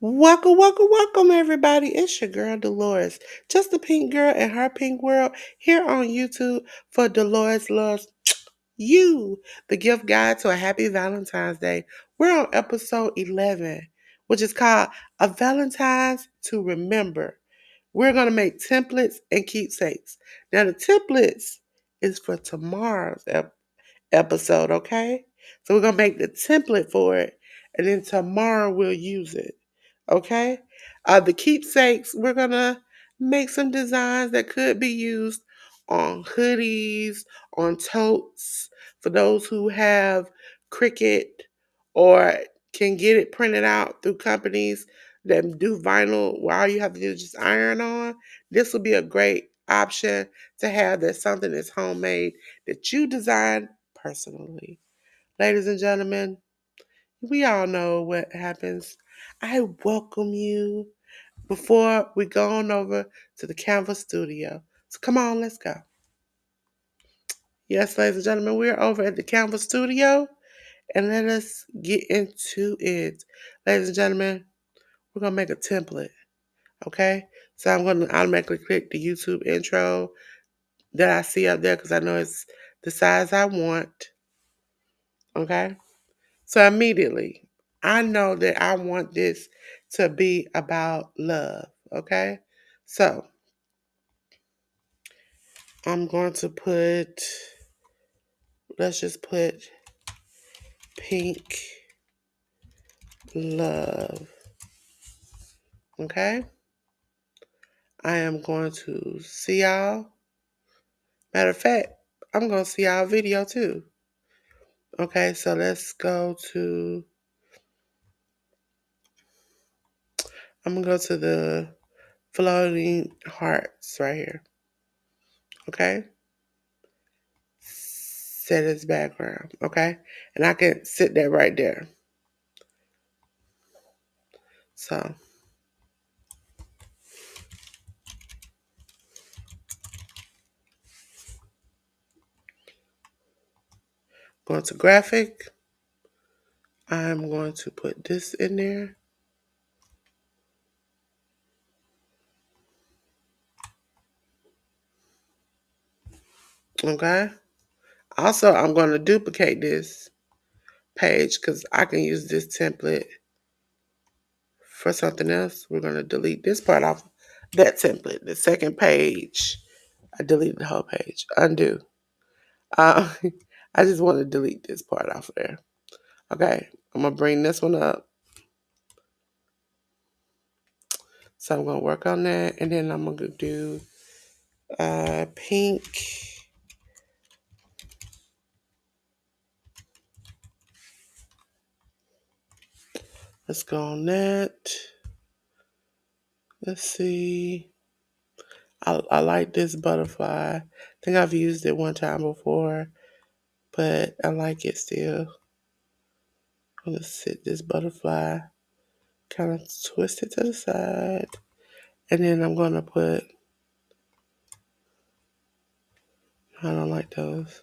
Welcome, welcome, welcome, everybody. It's your girl, Delores. Just a pink girl in her pink world here on YouTube for Delores Loves You, the gift guide to a happy Valentine's Day. We're on episode 11, which is called A Valentine's to Remember. We're going to make templates and keepsakes. Now, the templates is for tomorrow's episode, okay? So we're going to make the template for it, and then tomorrow we'll use it. Okay? The keepsakes, we're going to make some designs that could be used on hoodies, on totes, for those who have Cricut or can get it printed out through companies that do vinyl where all you have to do is just iron on. This will be a great option to have that's something that's homemade that you designed personally. Ladies and gentlemen, we all know what happens. I welcome you before we go on over to the Canva studio. So come on, let's go. Yes, ladies and gentlemen, we're over at the Canva studio and let us get into it. Ladies and gentlemen, we're going to make a template, okay? So I'm going to automatically click the YouTube intro that I see up there because I know it's the size I want, okay? So immediately, I know that I want this to be about love, okay? So I'm going to let's just put pink love, okay? I am going to see y'all. Matter of fact, I'm going to see y'all video too. Okay, so let's go to, I'm going to go to the floating hearts right here, okay? Set as background, okay? And I can sit that right there. So, going to graphic. I'm going to put this in there. Okay. Also, I'm going to duplicate this page because I can use this template for something else. We're going to delete this part off that template. The second page, I deleted the whole page. Undo. Uh, I just want to delete this part off of there. Okay. I'm going to bring this one up. So I'm going to work on that. And then I'm going to do pink. Let's go on that. Let's see. I like this butterfly. I think I've used it one time before, but I like it still. I'm going to sit this butterfly, kind of twist it to the side. And then I'm going to put, I don't like those.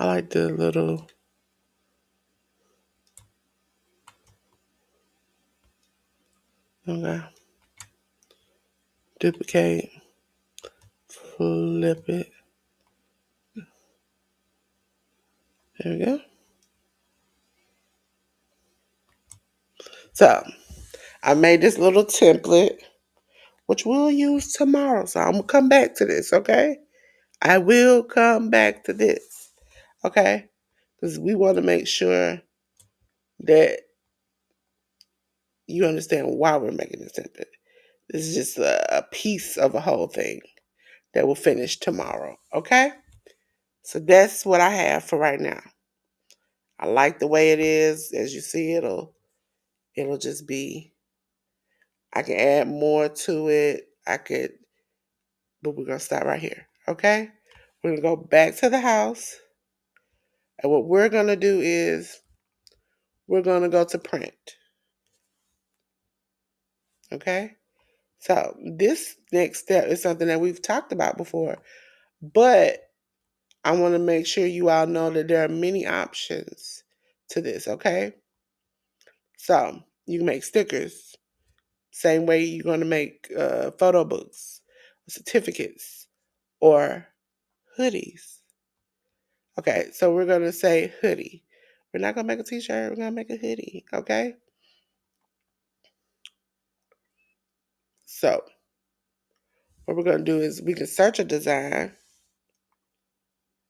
I like the little, okay. Duplicate, flip it. There we go. So I made this little template, which we'll use tomorrow. So I'm going to come back to this, okay? I will come back to this, okay? Because we want to make sure that you understand why we're making this template. This is just a piece of a whole thing that will finish tomorrow, okay? So that's what I have for right now. I like the way it is. As you see, it'll just be, I can add more to it. But we're going to stop right here, okay? We're going to go back to the house. And what we're going to do is we're going to go to print, okay? So this next step is something that we've talked about before, but I want to make sure you all know that there are many options to this, okay? So you can make stickers. Same way you're going to make photo books, certificates, or hoodies. Okay, so we're going to say hoodie. We're not going to make a t-shirt. We're going to make a hoodie. Okay? So what we're going to do is we can search a design.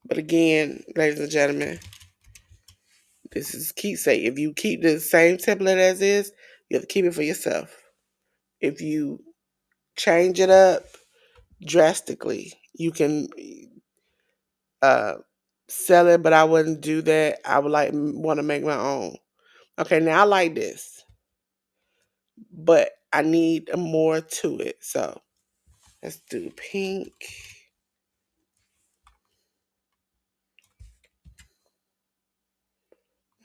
But again, ladies and gentlemen, this is Keepsake. If you keep the same template as is, you have to keep it for yourself. If you change it up drastically, you can uh, sell it, but I wouldn't do that. I would want to make my own. Okay, now I like this, but I need more to it. So let's do pink.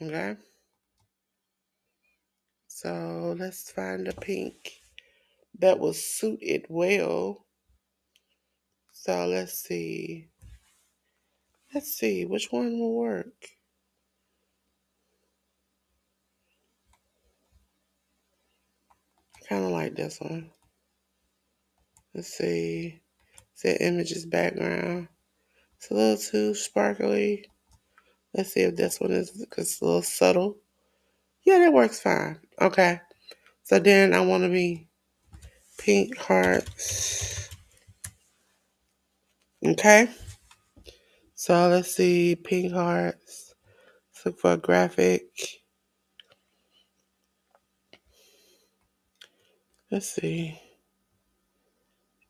Okay. So let's find a pink that will suit it well. So let's see. Let's see which one will work. I kind of like this one. Let's see. Set images background. It's a little too sparkly. Let's see if this one is, because it's a little subtle. Yeah, that works fine. Okay. So then I want to be pink hearts. Okay. So let's see. Pink hearts. Let's look for a graphic. Let's see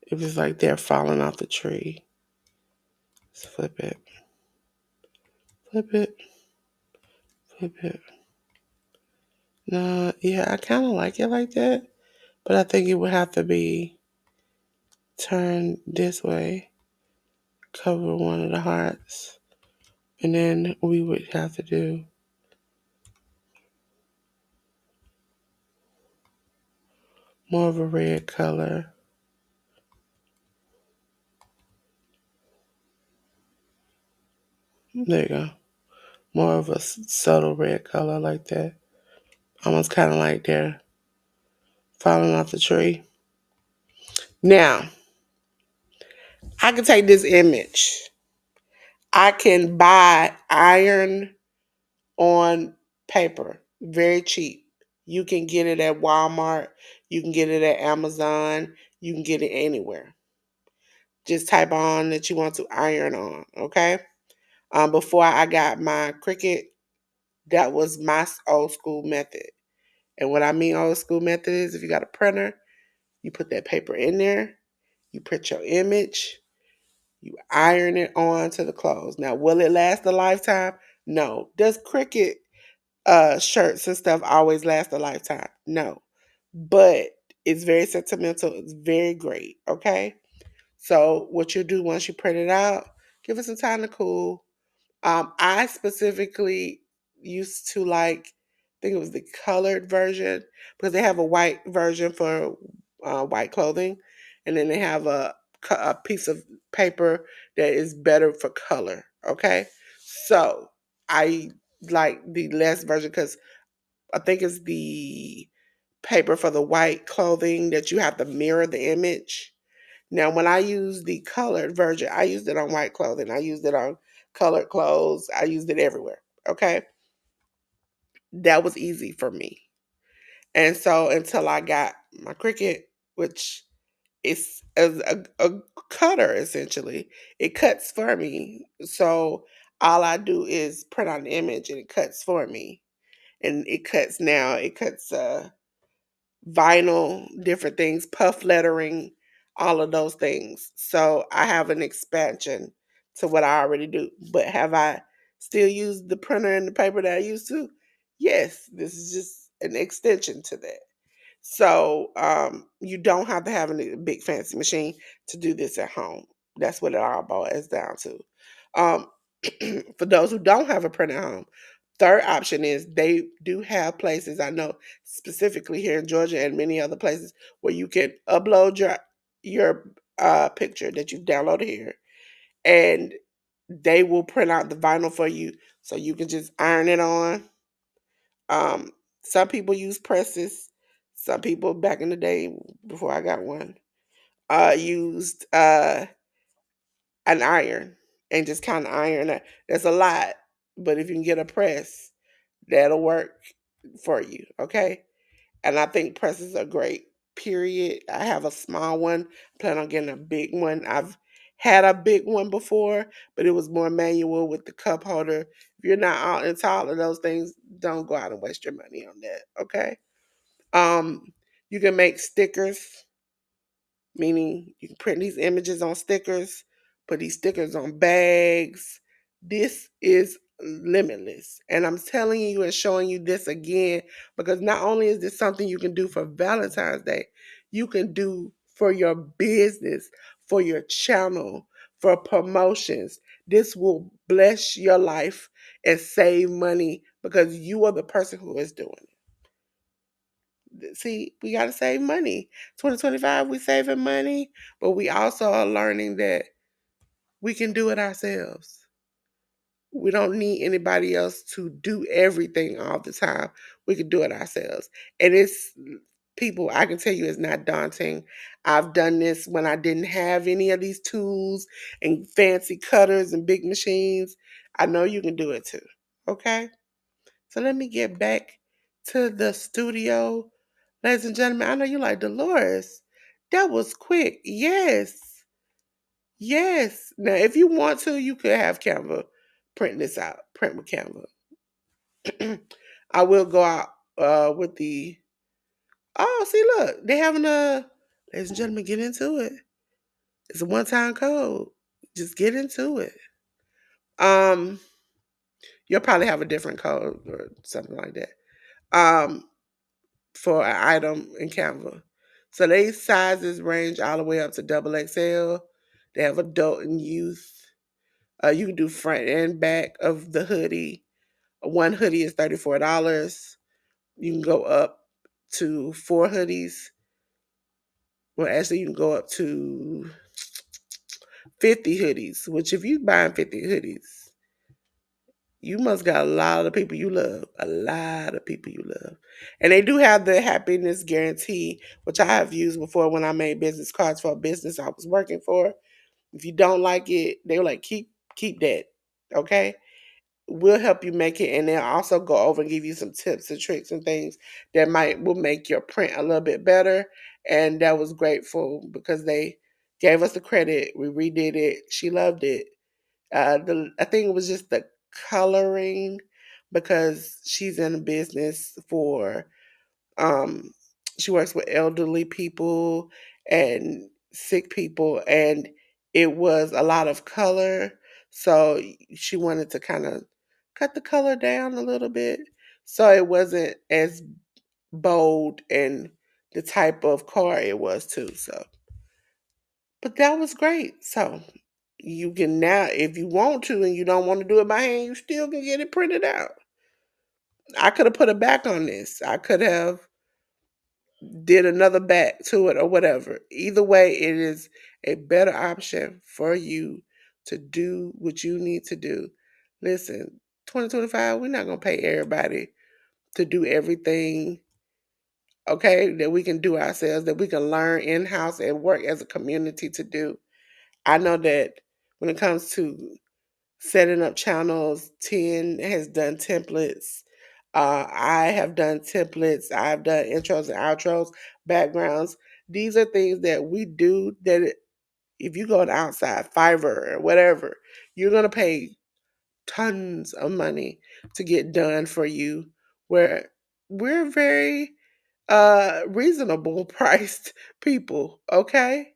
if it's like they're falling off the tree. Let's flip it. Flip it. Flip it. No, yeah, I kind of like it like that. But I think it would have to be turned this way. Cover one of the hearts. And then we would have to do more of a red color. There you go. More of a subtle red color like that. Almost kind of like they're falling off the tree. Now, I can take this image. I can buy iron on paper, very cheap. You can get it at Walmart. You can get it at Amazon. You can get it anywhere. Just type on that you want to iron on, okay? Before I got my Cricut, that was my old school method. And what I mean old school method is if you got a printer, you put that paper in there, you print your image, you iron it on to the clothes. Now, will it last a lifetime? No. Does Cricut shirts and stuff always last a lifetime? No. But it's very sentimental. It's very great. Okay. So what you do once you print it out, give it some time to cool. I specifically used to like, I think it was the colored version because they have a white version for white clothing, and then they have a piece of paper that is better for color. Okay, so I like the less version because I think it's the paper for the white clothing that you have to mirror the image. Now, when I use the colored version, I used it on white clothing. I used it on colored clothes. I used it everywhere. Okay. That was easy for me. And so until I got my Cricut, which is a cutter essentially, it cuts for me. So all I do is print out an image and it cuts for me. And it cuts now, it cuts vinyl, different things, puff lettering, all of those things. So I have an expansion to what I already do. But have I still used the printer and the paper that I used to? Yes, this is just an extension to that. So you don't have to have a big fancy machine to do this at home. That's what it all boils down to. Um, for those who don't have a printer at home, third option is they do have places I know specifically here in Georgia and many other places where you can upload your picture that you've downloaded here, and they will print out the vinyl for you, so you can just iron it on. Um, Some people use presses. Some people back in the day before I got one, used an iron and just kind of iron it. That's a lot, but if you can get a press, that'll work for you. Okay. And I think presses are great. Period. I have a small one. Plan on getting a big one. I've had a big one before, but it was more manual with the cup holder. If you're not out into all of those things, don't go out and waste your money on that. Okay. Um, you can make stickers, meaning you can print these images on stickers, put these stickers on bags. This is limitless. And I'm telling you and showing you this again because not only is this something you can do for Valentine's Day, you can do for your business, for your channel, for promotions. This will bless your life and save money because you are the person who is doing it. See, we got to save money. 2025, we saving money, but we also are learning that we can do it ourselves. We don't need anybody else to do everything all the time. We can do it ourselves. And it's people, I can tell you it's not daunting. I've done this when I didn't have any of these tools and fancy cutters and big machines. I know you can do it too. Okay? So let me get back to the studio. Ladies and gentlemen, I know you like Dolores. That was quick. Yes. Yes. Now, if you want to, you could have Canva print this out. Print with Canva. I will go out with the. Oh, see, look. They having a. Ladies and gentlemen, get into it. It's a one-time code. Just get into it. Um, you'll probably have a different code or something like that. Um, for an item in Canva. So they sizes range all the way up to double XL. They have adult and youth. You can do front and back of the hoodie. One hoodie is $34. You can go up to four hoodies. Well, actually, you can go up to 50 hoodies, which if you buying 50 hoodies, you must got a lot of people you love. A lot of people you love. And they do have the happiness guarantee, which I have used before when I made business cards for a business I was working for. If you don't like it, they were like, keep that. Okay? We'll help you make it, and they'll also go over and give you some tips and tricks and things that might will make your print a little bit better. And that was grateful because they gave us the credit. We redid it. She loved it. I think it was just the coloring because she's in a business for um she works with elderly people and sick people, and it was a lot of color, so she wanted to kind of cut the color down a little bit so it wasn't as bold and the type of car it was too. So but that was great. So you can now, if you want to and you don't want to do it by hand, you still can get it printed out. I could have put a back on this. I could have did another back to it or whatever. Either way, it is a better option for you to do what you need to do. Listen, 2025, we're not going to pay everybody to do everything, okay, that we can do ourselves, that we can learn in house and work as a community to do. I know that when it comes to setting up channels, 10 has done templates. I have done templates. I've done intros and outros, backgrounds. These are things that we do that if you go on outside, Fiverr or whatever, you're going to pay tons of money to get done for you, where we're very reasonable priced people, okay?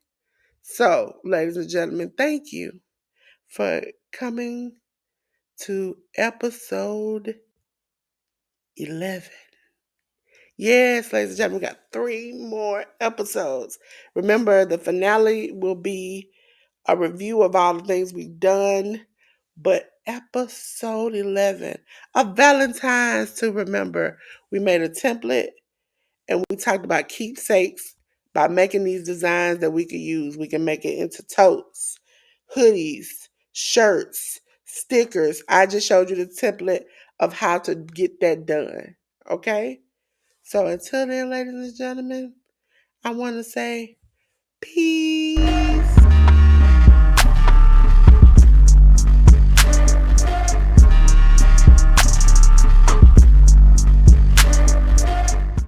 So, ladies and gentlemen, thank you for coming to episode 11. Yes, ladies and gentlemen, we got 3 more episodes. Remember, the finale will be a review of all the things we've done. But episode 11 of Valentine's to remember, we made a template and we talked about keepsakes by making these designs that we could use. We can make it into totes, hoodies, shirts, stickers. I just showed you the template of how to get that done. Okay? So until then, ladies and gentlemen, I want to say peace.